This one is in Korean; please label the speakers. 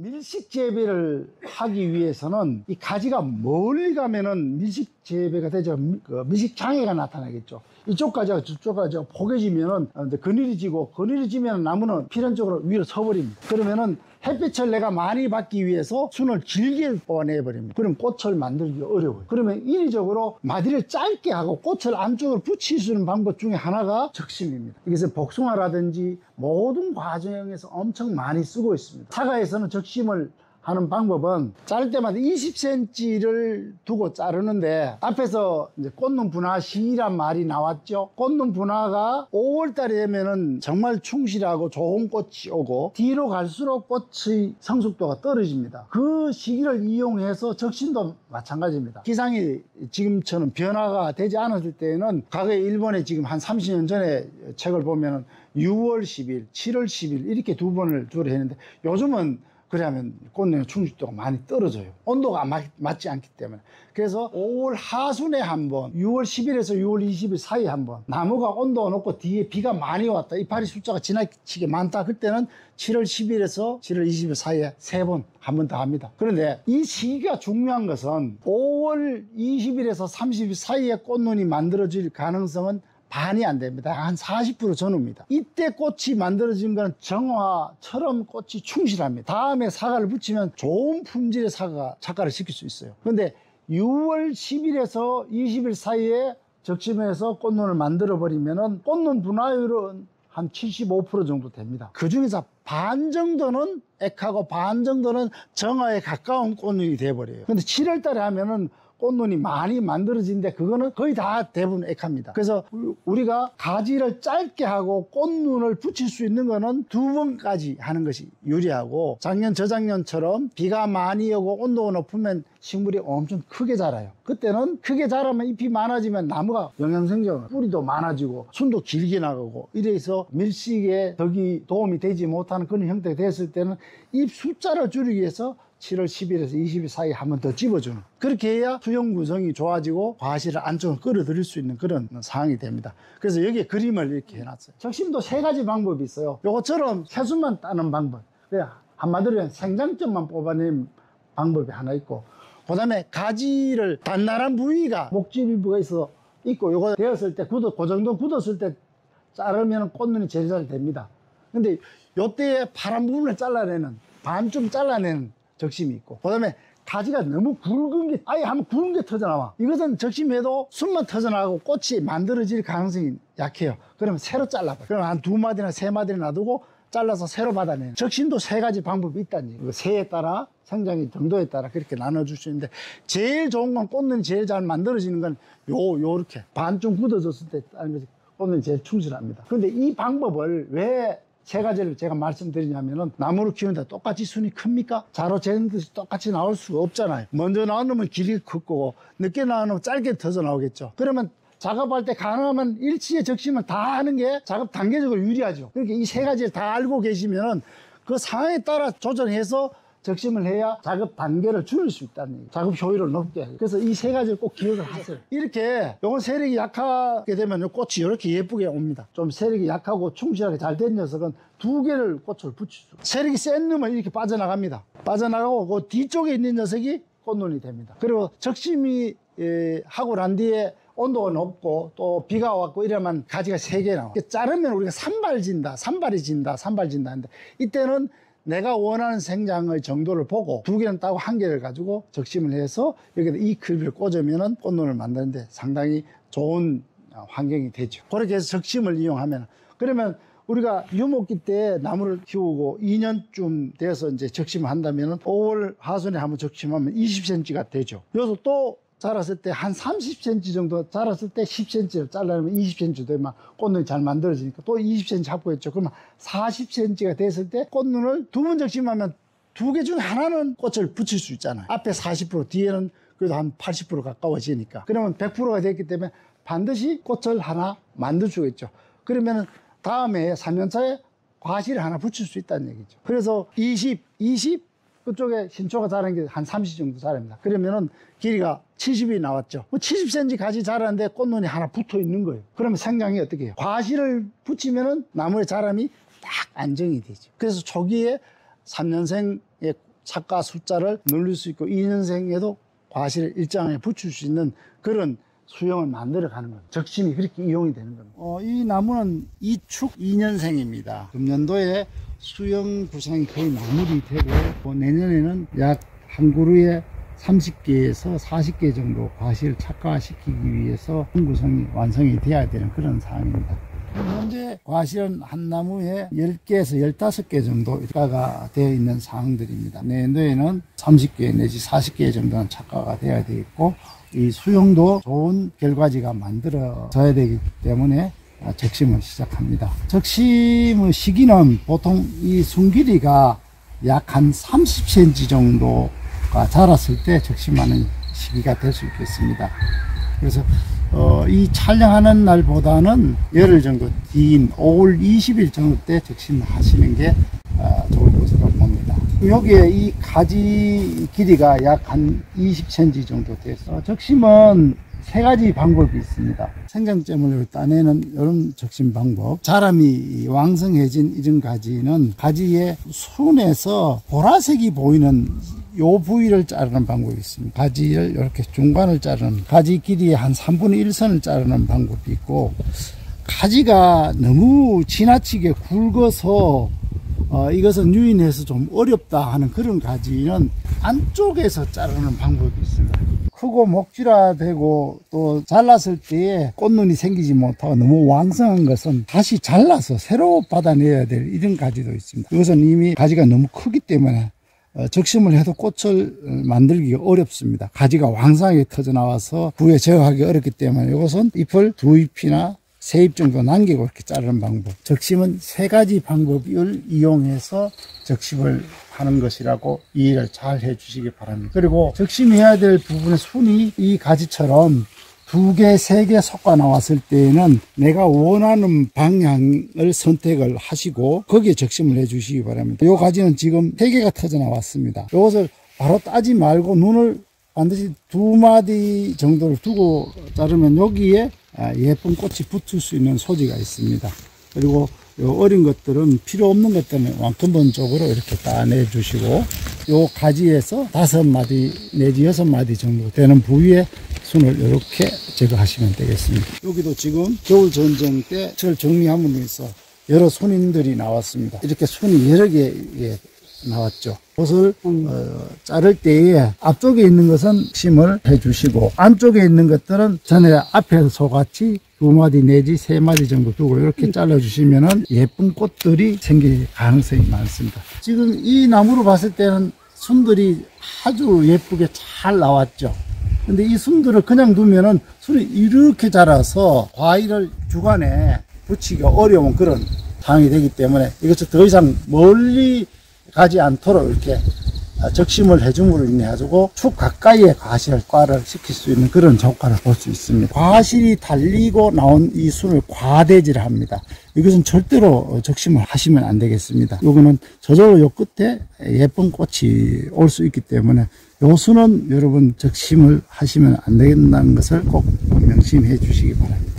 Speaker 1: 밀식 재배를 하기 위해서는 이 가지가 멀리 가면은 밀식 재배가 되죠. 밀식 장애가 나타나겠죠. 이쪽 가지가 저쪽 가지가 포개지면은 그늘이지고, 그늘이지면 나무는 필연적으로 위로 서버립니다. 그러면은 햇빛을 내가 많이 받기 위해서 순을 길게 뽑아내버립니다. 그럼 꽃을 만들기 어려워요. 그러면 인위적으로 마디를 짧게 하고 꽃을 안쪽으로 붙일 수 있는 방법 중에 하나가 적심입니다. 이것은 복숭아라든지 모든 과정에서 엄청 많이 쓰고 있습니다. 사과에서는 적심을 하는 방법은 자를 때마다 20cm를 두고 자르는데, 앞에서 이제 꽃눈 분화 시기란 말이 나왔죠. 꽃눈 분화가 5월달에 되면은 정말 충실하고 좋은 꽃이 오고, 뒤로 갈수록 꽃의 성숙도가 떨어집니다. 그 시기를 이용해서 적심도 마찬가지입니다. 기상이 지금처럼 변화가 되지 않았을 때에는, 과거에 일본에 지금 한 30년 전에 책을 보면은 6월 10일, 7월 10일 이렇게 두 번을 주로 했는데, 요즘은 그러면 꽃눈의 충실도가 많이 떨어져요. 온도가 맞지 않기 때문에. 그래서 5월 하순에 한 번, 6월 10일에서 6월 20일 사이에 한 번, 나무가 온도가 높고 뒤에 비가 많이 왔다, 이파리 숫자가 지나치게 많다, 그때는 7월 10일에서 7월 20일 사이에 세 번, 한 번 더 합니다. 그런데 이 시기가 중요한 것은 5월 20일에서 30일 사이에 꽃눈이 만들어질 가능성은 반이 안 됩니다. 한 40% 전후입니다. 이때 꽃이 만들어진 건 정화처럼 꽃이 충실합니다. 다음에 사과를 붙이면 좋은 품질의 착과를 시킬 수 있어요. 그런데 6월 10일에서 20일 사이에 적심해서 꽃눈을 만들어 버리면은 꽃눈 분화율은 한 75% 정도 됩니다. 그 중에서 반 정도는 액하고 반 정도는 정화에 가까운 꽃눈이 돼버려요. 근데 7월 달에 하면은 꽃눈이 많이 만들어지는데, 그거는 거의 다 대부분 액합니다. 그래서 우리가 가지를 짧게 하고 꽃눈을 붙일 수 있는 거는 두 번까지 하는 것이 유리하고, 작년 저작년처럼 비가 많이 오고 온도가 높으면 식물이 엄청 크게 자라요. 그때는 크게 자라면 잎이 많아지면 나무가 영양생장, 뿌리도 많아지고 순도 길게 나가고, 이래서 밀식에 덕이 도움이 되지 못하는 그런 형태가 됐을 때는 잎 숫자를 줄이기 위해서 7월 10일에서 20일 사이에 한 번 더 집어주는, 그렇게 해야 수용 구성이 좋아지고 과실을 안쪽으로 끌어들일 수 있는 그런 상황이 됩니다. 그래서 여기에 그림을 이렇게 해놨어요. 적심도 세 가지 방법이 있어요. 요것처럼 새수만 따는 방법, 한마디로 생장점만 뽑아내는 방법이 하나 있고, 그 다음에 가지를 단단한 부위가 목질부가 있고, 요거 되었을 때 그 정도 굳었을 때 자르면 꽃눈이 제일 잘 됩니다. 근데 요때에 파란 부분을 잘라내는, 반쯤 잘라내는 적심이 있고, 그 다음에 가지가 너무 굵은 게, 아예 한번 굵은 게 터져나와. 이것은 적심해도 순만 터져나가고 꽃이 만들어질 가능성이 약해요. 그러면 새로 잘라봐요. 그럼 한 두 마디나 세 마디나 놔두고 잘라서 새로 받아내는. 적심도 세 가지 방법이 있다는 얘기예요. 새에 따라, 생장의 정도에 따라 그렇게 나눠줄 수 있는데, 제일 좋은 건 꽃눈이 제일 잘 만들어지는 건 요렇게 반쯤 굳어졌을 때 따는 것이 꽃눈이 제일 충실합니다. 그런데 이 방법을 왜 세 가지를 제가 말씀드리냐면은, 나무를 키우는데 똑같이 순이 큽니까? 자로 재는 듯이 똑같이 나올 수가 없잖아요. 먼저 나온 놈은 길게 클 거고, 늦게 나온 놈은 짧게 터져 나오겠죠. 그러면 작업할 때 가능하면 일치에 적심을 다 하는 게 작업 단계적으로 유리하죠. 그러니까 이 세 가지를 다 알고 계시면은 그 상황에 따라 조정해서 적심을 해야 작업 단계를 줄일 수 있다는 얘기예요. 작업 효율을 높게 해요. 그래서 이 세 가지를 꼭 기억을 하세요. 이렇게 요건 세력이 약하게 되면 요 꽃이 이렇게 예쁘게 옵니다. 좀 세력이 약하고 충실하게 잘 된 녀석은 두 개를 꽃을 붙일 수, 세력이 센 놈은 이렇게 빠져나갑니다. 빠져나가고 그 뒤쪽에 있는 녀석이 꽃눈이 됩니다. 그리고 적심이 하고 난 뒤에 온도가 높고 또 비가 왔고 이러면 가지가 세 개 나와. 자르면 우리가 산발이 진다 하는데, 이때는 내가 원하는 생장의 정도를 보고 두 개는 따고 한 개를 가지고 적심을 해서 여기다 이 클비를 꽂으면 꽃눈을 만드는데 상당히 좋은 환경이 되죠. 그렇게 해서 적심을 이용하면, 그러면 우리가 유목기 때 나무를 키우고 2년쯤 돼서 이제 적심을 한다면 5월 하순에 한번 적심하면 20cm가 되죠. 여기서 또 자랐을 때 한 30cm 정도 자랐을 때 10cm를 잘라내면 20cm 되면 꽃눈이 잘 만들어지니까 또 20cm 확보했죠. 그러면 40cm가 됐을 때 꽃눈을 두 번 적심하면 두 개 중 하나는 꽃을 붙일 수 있잖아요. 앞에 40%, 뒤에는 그래도 한 80% 가까워지니까. 그러면 100%가 됐기 때문에 반드시 꽃을 하나 만들 수가 있죠. 그러면 다음에 3년차에 과실을 하나 붙일 수 있다는 얘기죠. 그래서 20, 그쪽에 신초가 자라는 게 한 30 정도 자랍니다. 그러면은 길이가 70이 나왔죠. 70cm 가지 자라는데 꽃눈이 하나 붙어 있는 거예요. 그러면 생장이 어떻게 해요? 과실을 붙이면은 나무의 자람이 딱 안정이 되죠. 그래서 초기에 3년생의 착과 숫자를 누릴 수 있고 2년생에도 과실을 일정하게 붙일 수 있는 그런 수형을 만들어 가는 겁니다. 적심이 그렇게 이용이 되는 겁니다. 이 나무는 이축 2년생입니다. 금년도에 수형 구상이 거의 마무리되고 내년에는 약 한 그루에 30개에서 40개 정도 과실을 착과시키기 위해서 구성이 완성이 돼야 되는 그런 상황입니다. 현재 과실은 한 나무에 10개에서 15개 정도가 되어 있는 상황들입니다. 내년도에는 30개 내지 40개 정도는 착과가 되어야 되겠고 이 수용도 좋은 결과지가 만들어져야 되기 때문에 적심을 시작합니다. 적심의 시기는 보통 이 순 길이가 약 한 30cm 정도가 자랐을 때 적심하는 시기가 될 수 있겠습니다. 그래서 이 촬영하는 날보다는 열흘 정도 뒤인 5월 20일 정도 때 적심하시는 게 좋을 것으로 봅니다. 여기에 이 가지 길이가 약 한 20cm 정도 돼서 적심은 세 가지 방법이 있습니다. 생장점을 따내는 이런 적심 방법. 자람이 왕성해진 이런 가지는 가지의 순에서 보라색이 보이는 요 부위를 자르는 방법이 있습니다. 가지를 이렇게 중간을 자르는, 가지 길이의 한 3분의 1선을 자르는 방법이 있고, 가지가 너무 지나치게 굵어서 이것은 유인해서 좀 어렵다 하는 그런 가지는 안쪽에서 자르는 방법이 있습니다. 크고 목질화되고 또 잘랐을 때에 꽃눈이 생기지 못하고 너무 왕성한 것은 다시 잘라서 새로 받아내야 될 이런 가지도 있습니다. 이것은 이미 가지가 너무 크기 때문에 적심을 해도 꽃을 만들기가 어렵습니다. 가지가 왕성하게 터져 나와서 부에 제어하기 어렵기 때문에 이것은 잎을 2잎이나 3잎 정도 남기고 이렇게 자르는 방법. 적심은 세 가지 방법을 이용해서 적심을 하는 것이라고 이해를 잘 해주시기 바랍니다. 그리고 적심해야 될 부분의 순이 이 가지처럼 2개, 3개 섞어 나왔을 때에는 내가 원하는 방향을 선택을 하시고 거기에 적심을 해 주시기 바랍니다. 이 가지는 지금 3개가 터져 나왔습니다. 이것을 바로 따지 말고 눈을 반드시 2마디 정도를 두고 자르면 여기에 예쁜 꽃이 붙을 수 있는 소지가 있습니다. 그리고 요 어린 것들은 필요 없는 것들은 완근본적으로 이렇게 따내 주시고 요 가지에서 5마디 내지 6마디 정도 되는 부위에 순을 이렇게 제거하시면 되겠습니다. 여기도 지금 겨울 전쟁 때 철 정리함으로 해서 여러 순인들이 나왔습니다. 이렇게 순이 여러 개 나왔죠. 옷을 자를 때에 앞쪽에 있는 것은 심을 해주시고 안쪽에 있는 것들은 전에 앞에서 같이 2마디 내지 3마디 정도 두고 이렇게 잘라주시면 예쁜 꽃들이 생길 가능성이 많습니다. 지금 이 나무로 봤을 때는 순들이 아주 예쁘게 잘 나왔죠. 근데 이 순들을 그냥 두면은 순이 이렇게 자라서 과일을 주간에 붙이기가 어려운 그런 상황이 되기 때문에 이것을 더 이상 멀리 가지 않도록 이렇게 적심을 해줌으로 인해 가지고 축 가까이에 과실과를 시킬 수 있는 그런 효과를 볼 수 있습니다. 과실이 달리고 나온 이 순을 과대지를 합니다. 이것은 절대로 적심을 하시면 안 되겠습니다. 요거는 저절로 요 끝에 예쁜 꽃이 올 수 있기 때문에 요 순은 여러분 적심을 하시면 안 된다는 것을 꼭 명심해 주시기 바랍니다.